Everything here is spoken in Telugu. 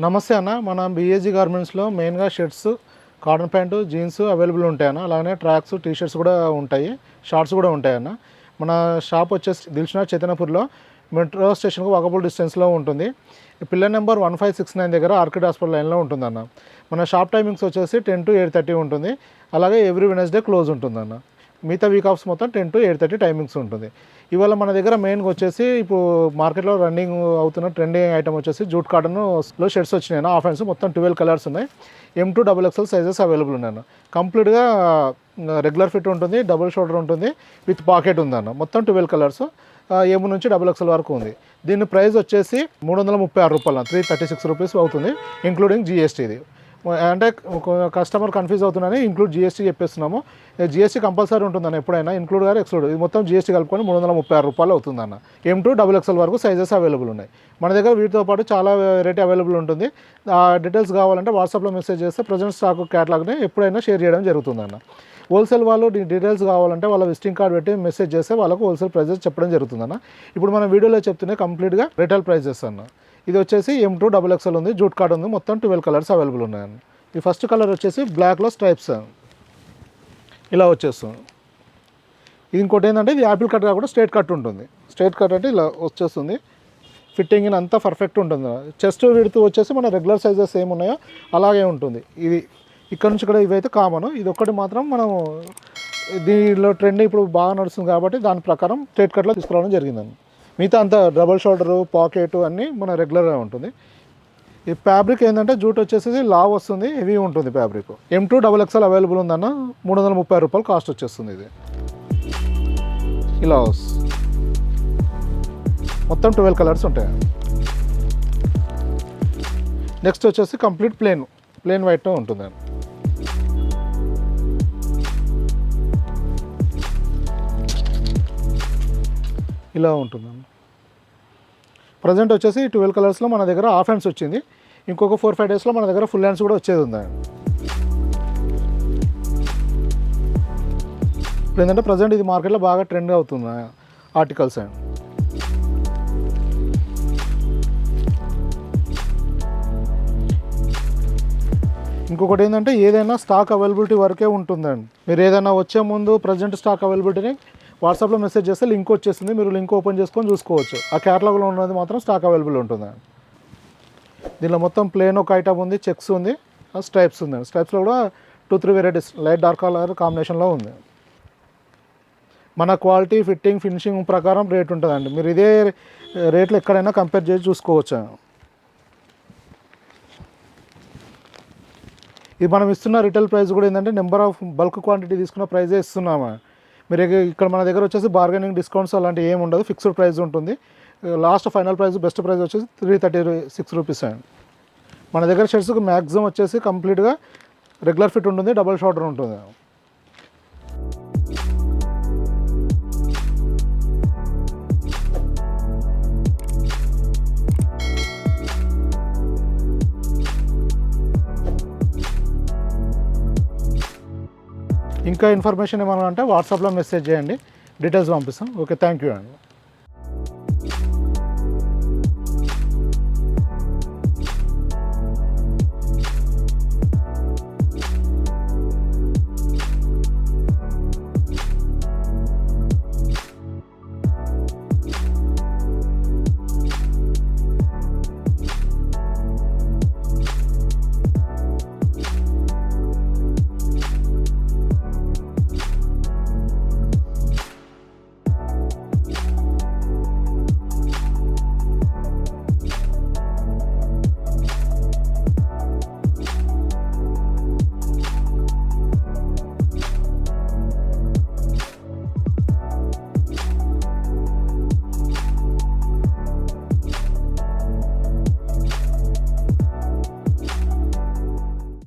నమస్తే అన్న, మన బిఏజీ గార్మెంట్స్లో మెయిన్గా shirts, cotton pant, jeans available ఉంటాయన్న. అలానే ట్రాక్స్, టీ షర్ట్స్ కూడా ఉంటాయి, షార్ట్స్ కూడా ఉంటాయన్న. మన షాప్ వచ్చేసి దిల్షుఖ్నగర్ చైతన్యపూర్లో మెట్రో స్టేషన్కు వాకబుల్ డిస్టెన్స్లో ఉంటుంది. పిల్లర్ నెంబర్ 1569 దగ్గర ఆర్కిడ్ హాస్పిటల్ లైన్లో ఉంటుందన్న. మన షాప్ టైమింగ్స్ వచ్చేసి 10 to 8:30 ఉంటుంది. అలాగే ఎవ్రీ వెనస్డే క్లోజ్ ఉంటుందన్న. మిగతా వీక్ ఆఫ్స్ మొత్తం 10 to 8:30 టైమింగ్స్ ఉంటుంది. ఇవాళ మన దగ్గర మెయిన్గా వచ్చేసి ఇప్పుడు మార్కెట్లో రన్నింగ్ అవుతున్న ట్రెండింగ్ ఐటమ్ వచ్చేసి జూట్ కాటన్లో షర్ట్స్ వచ్చినాయి. హాఫ్ హ్యాండ్స్ మొత్తం 12 కలర్స్ ఉన్నాయి. M2 XXL సైజెస్ అవైలబుల్ ఉన్నాయి. కంప్లీట్గా రెగ్యులర్ ఫిట్ ఉంటుంది, డబుల్ షోల్డర్ ఉంటుంది, విత్ పాకెట్ ఉందన్న. మొత్తం 12 కలర్స్ M నుంచి XXL వరకు ఉంది. దీని ప్రైస్ వచ్చేసి 336 రూపాయలు, 336 రూపీస్ అవుతుంది, ఇంక్లూడింగ్ GST. ఇది అంటే కస్టమర్ కన్ఫ్యూజ్ అవుతుందని ఇంక్లూడ్ GST చెప్పేస్తున్నాము. GST కంపల్సరీ ఉంటుందన్న, ఎప్పుడైనా ఇంక్లూడ్ గారు ఎక్స్క్లూడ్, ఇది మొత్తం GST కలుపుకొని 336 రూపాయలు అవుతుందన్న. M2 XXL వరకు సైజెస్ అవైలబుల్ ఉన్నాయి మన దగ్గర. వీటితో పాటు చాలా వెరైటీ అవైలబుల్ ఉంటుంది. డీటెయిల్స్ కావాలంటే వాట్సాప్లో మెసేజ్ చేస్తే ప్రజెంట్ స్టాక్ క్యాటలాగ్ని ఎప్పుడైనా షేర్ చేయడం జరుగుతుందన్న. హోల్సేల్ వాళ్ళు డీటెయిల్స్ కావాలంటే వాళ్ళ విజిటింగ్ కార్డ్ పెట్టి మెసేజ్ చేస్తే వాళ్ళకు హోల్సేల్ ప్రైజెస్ చెప్పడం జరుగుతుందన్న. ఇప్పుడు మన వీడియోలో చెప్తూనే కంప్లీట్గా రిటైల్ ప్రైజెస్ అన్న. ఇది వచ్చేసి M2 XXL ఉంది, జూట్ కార్డ్ ఉంది, మొత్తం 12 కలర్స్ అవైలబుల్ ఉన్నాయండి. ఈ ఫస్ట్ కలర్ వచ్చేసి బ్లాక్లో స్ట్రైప్స్ ఇలా వచ్చేస్తుంది. ఇది ఇంకోటి ఏంటంటే ఇది యాపిల్ కట్ కాకుండా స్ట్రైట్ కట్ ఉంటుంది. స్ట్రైట్ కట్ అంటే ఇలా వచ్చేస్తుంది. ఫిట్టింగ్ అంతా పర్ఫెక్ట్ ఉంటుంది. చెస్ట్ విడ్త్ వచ్చేసి మన రెగ్యులర్ సైజెస్ ఏమున్నాయో అలాగే ఉంటుంది. ఇది ఇక్కడ నుంచి ఇక్కడ ఇవైతే కామన్. ఇది ఒక్కటి మాత్రం మనం దీనిలో ట్రెండ్ ఇప్పుడు బాగా నడుస్తుంది కాబట్టి దాని ప్రకారం స్ట్రైట్ కట్లో తీసుకురావడం జరిగిందండి. మిగతా అంతా డబల్ షోల్డరు, పాకెట్ అన్నీ మన రెగ్యులర్గా ఉంటుంది. ఈ ఫ్యాబ్రిక్ ఏంటంటే జూట్ వచ్చేసి లావ్ వస్తుంది, హెవీ ఉంటుంది ఫ్యాబ్రిక్. M2 XXL అవైలబుల్ ఉందన్న. 330 రూపాయలు కాస్ట్ వచ్చేస్తుంది. ఇది ఇలా మొత్తం 12 కలర్స్ ఉంటాయి. నెక్స్ట్ వచ్చేసి కంప్లీట్ ప్లెయిన్ వైట్తో ఉంటుందండి. ఇలా ఉంటుందండి. ప్రజెంట్ వచ్చేసి 12 కలర్స్లో మన దగ్గర హాఫ్ హ్యాండ్స్ వచ్చింది. ఇంకొక 4-5 డేస్లో మన దగ్గర ఫుల్ హ్యాండ్స్ కూడా వచ్చేది ఉందండి. ఇప్పుడు ఏంటంటే ప్రజెంట్ ఇది మార్కెట్లో బాగా ట్రెండ్ అవుతుంది ఆర్టికల్స్ అండి. ఇంకొకటి ఏంటంటే ఏదైనా స్టాక్ అవైలబిలిటీ వరకే ఉంటుందండి. మీరు ఏదైనా వచ్చే ముందు ప్రజెంట్ స్టాక్ అవైలబిలిటీని వాట్సాప్లో మెసేజ్ చేస్తే లింక్ వచ్చేస్తుంది, మీరు లింక్ ఓపెన్ చేసుకొని చూసుకోవచ్చు. ఆ క్యాటలాగ్లో ఉన్నది మాత్రం స్టాక్ అవైలబుల్ ఉంటుంది. దీనిలో మొత్తం ప్లేన్ ఒక ఐటమ్ ఉంది, చెక్స్ ఉంది, స్ట్రైప్స్ ఉంది. స్ట్రైప్స్లో కూడా 2-3 వెరైటీస్ లైట్ డార్క్ కలర్ కాంబినేషన్లో ఉంది. మన క్వాలిటీ, ఫిట్టింగ్, ఫినిషింగ్ ప్రకారం రేట్ ఉంటుందండి. మీరు ఇదే రేట్లు ఎక్కడైనా కంపేర్ చేసి చూసుకోవచ్చు. ఇది మనం ఇస్తున్న రిటైల్ ప్రైస్ కూడా ఏంటంటే నెంబర్ ఆఫ్ బల్క్ క్వాంటిటీ తీసుకున్న ప్రైజే ఇస్తున్నాము. మీరు ఇక్కడ మన దగ్గర వచ్చేసి బార్గెనింగ్, డిస్కౌంట్స్ అలాంటివి ఏమి ఉండదు, ఫిక్స్డ్ ప్రైస్ ఉంటుంది. Last final price, best price వచ్చేసి 336 రూపీస్ అండి. మన దగ్గర షర్ట్స్కి మ్యాక్సిమం వచ్చేసి కంప్లీట్గా రెగ్యులర్ ఫిట్ ఉంటుంది, డబల్ షోల్డర్ ఉంటుంది. ఇంకా ఇన్ఫర్మేషన్ ఏమన్నా అంటే వాట్సాప్లో మెసేజ్ చేయండి, డీటెయిల్స్ పంపిస్తాం. ఓకే, థ్యాంక్ యూ అండి.